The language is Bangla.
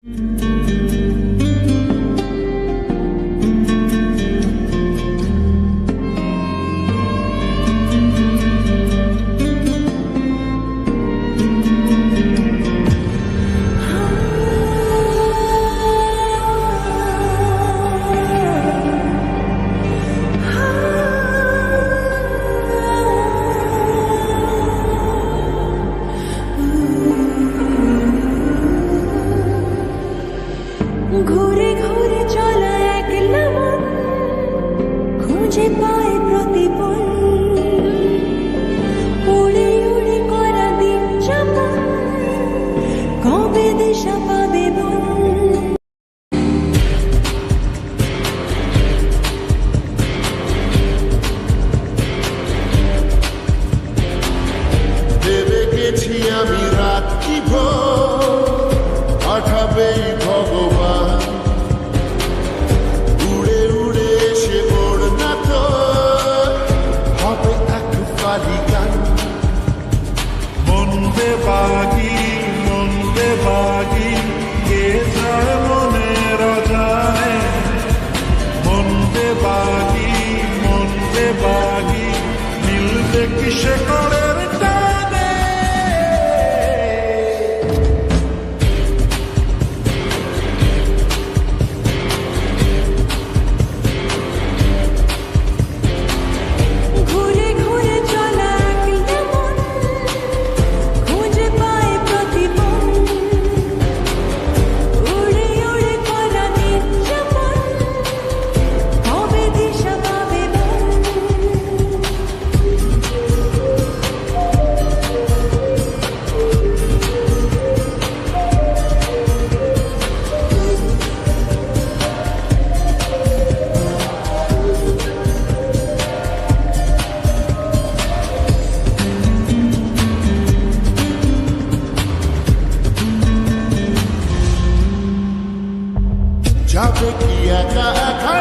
ঘুরে ঘুরে চলা একলা মন খুঁজে পায় প্রতিপল, উড়ে উড়ে করা দিন যাপন কবে দিশা পাবে বল। ভেবে গেছি আমি রাত্রি ভোর পাঠাবে ভগবান, উড়ে উড়ে এসে ওর না তো হবে এক ফালি গান। মন বেবাগি কে যায় মনের অজানে, মন বেবাগি মিলবে কিসে করের টানে। ঘুরে ঘুরে চলা একলা মন খুঁজে পায় প্রতিপল, উড়ে উড়ে করা দিন যাপন কবে দিশা পাবে বল। যাবে কি একা একা